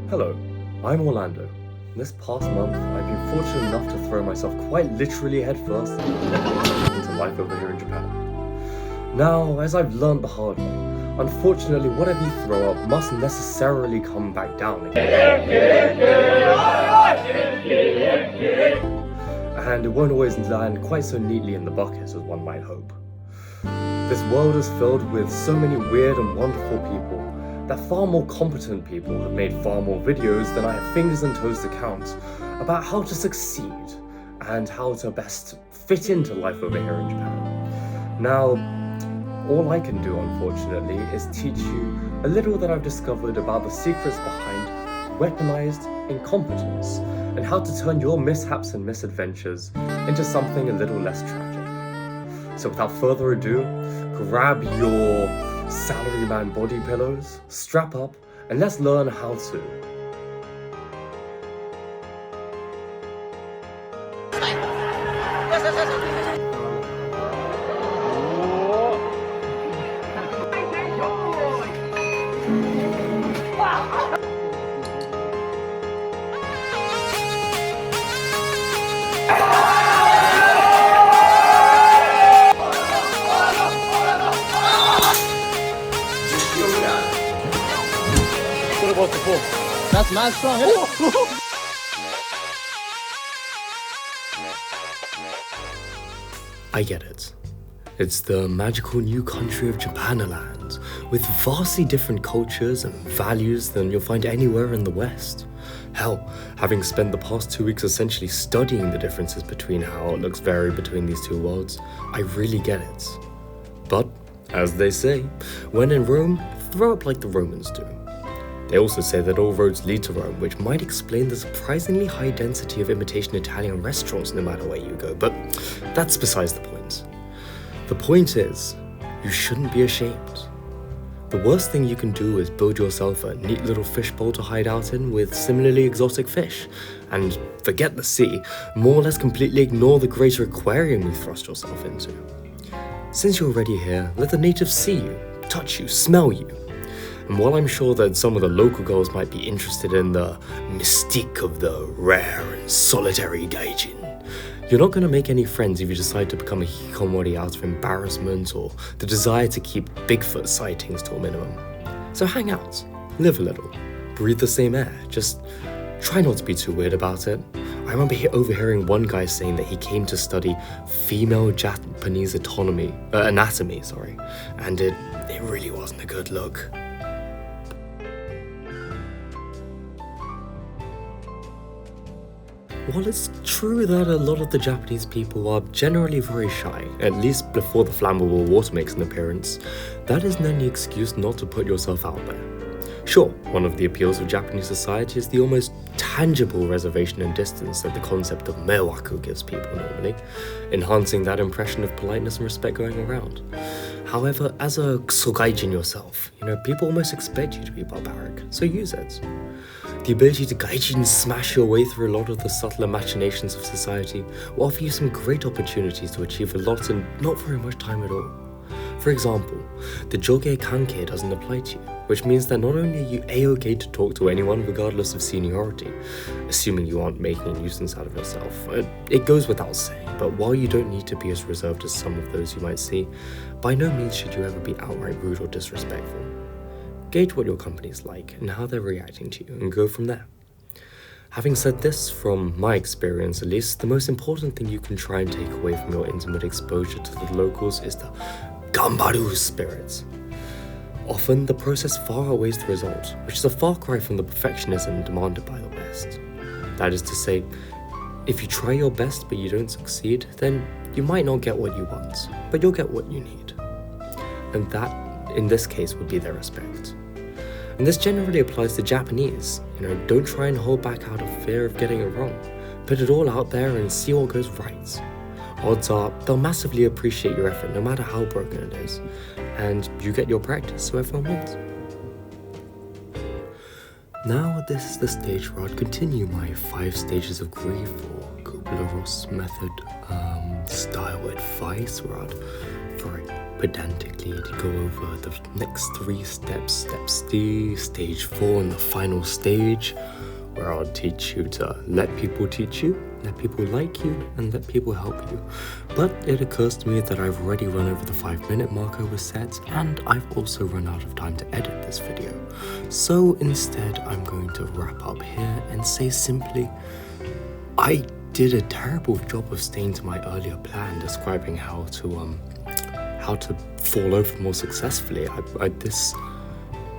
Hello, I'm Orlando. This past month, I've been fortunate enough to throw myself quite literally headfirst into life over here in Japan. Now, as I've learned the hard way, unfortunately, whatever you throw up must necessarily come back down again. And it won't always land quite so neatly in the bucket as one might hope. This world is filled with so many weird and wonderful people that far more competent people have made far more videos than I have fingers and toes to count about how to succeed and how to best fit into life over here in Japan. Now, all I can do, unfortunately, is teach you a little that I've discovered about the secrets behind weaponized incompetence and how to turn your mishaps and misadventures into something a little less tragic. So without further ado, grab your salaryman body pillows, strap up, and let's learn how to. That's mad strong, isn't it? I get it. It's the magical new country of Japan-a-land, with vastly different cultures and values than you'll find anywhere in the West. Hell, having spent the past 2 weeks essentially studying the differences between how outlooks vary between these two worlds, I really get it. But, as they say, when in Rome, throw up like the Romans do. They also say that all roads lead to Rome, which might explain the surprisingly high density of imitation Italian restaurants no matter where you go, but that's besides the point. The point is, you shouldn't be ashamed. The worst thing you can do is build yourself a neat little fishbowl to hide out in with similarly exotic fish, and forget the sea, more or less completely ignore the greater aquarium you thrust yourself into. Since you're already here, let the natives see you, touch you, smell you. And while I'm sure that some of the local girls might be interested in the mystique of the rare and solitary gaijin, you're not going to make any friends if you decide to become a hikikomori out of embarrassment or the desire to keep Bigfoot sightings to a minimum. So hang out, live a little, breathe the same air, just try not to be too weird about it. I remember overhearing one guy saying that he came to study female Japanese anatomy, and it really wasn't a good look. While it's true that a lot of the Japanese people are generally very shy, at least before the flammable water makes an appearance, that isn't any excuse not to put yourself out there. Sure, one of the appeals of Japanese society is the almost tangible reservation and distance that the concept of mewaku gives people normally, enhancing that impression of politeness and respect going around. However, as a sogaijin yourself, people almost expect you to be barbaric, so use it. The ability to gaijin smash your way through a lot of the subtler machinations of society will offer you some great opportunities to achieve a lot in not very much time at all. For example, the joge kanke doesn't apply to you, which means that not only are you a-okay to talk to anyone regardless of seniority, assuming you aren't making a nuisance out of yourself. It goes without saying, but while you don't need to be as reserved as some of those you might see, by no means should you ever be outright rude or disrespectful. Gauge what your company's like and how they're reacting to you and go from there. Having said this, from my experience at least, the most important thing you can try and take away from your intimate exposure to the locals is the gambaru spirit. Often, the process far outweighs the result, which is a far cry from the perfectionism demanded by the West. That is to say, if you try your best but you don't succeed, then you might not get what you want, but you'll get what you need. And that, in this case, would be their respect. And this generally applies to Japanese. Don't try and hold back out of fear of getting it wrong. Put it all out there and see what goes right. Odds are they'll massively appreciate your effort no matter how broken it is. And you get your practice, so everyone wins. Now this is the stage where I'd continue my 5 stages of grief or Kubler-Ross method style advice where I'd pedantically to go over the next 3 steps. Steps D, stage 4, and the final stage, where I'll teach you to let people teach you, let people like you, and let people help you. But it occurs to me that I've already run over the 5-minute marker with set, and I've also run out of time to edit this video. So instead, I'm going to wrap up here and say simply, I did a terrible job of staying to my earlier plan describing how to fall over more successfully. This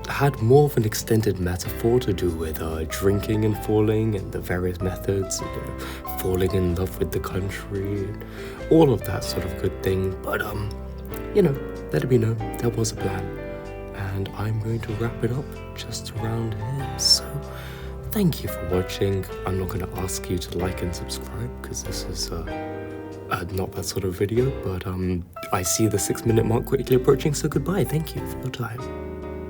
had more of an extended metaphor to do with drinking and falling and the various methods, falling in love with the country, and all of that sort of good thing. But let it be known there was a plan, and I'm going to wrap it up just around here. So thank you for watching. I'm not going to ask you to like and subscribe because this is not that sort of video, but I see the 6-minute mark quickly approaching, so goodbye. Thank you for your time.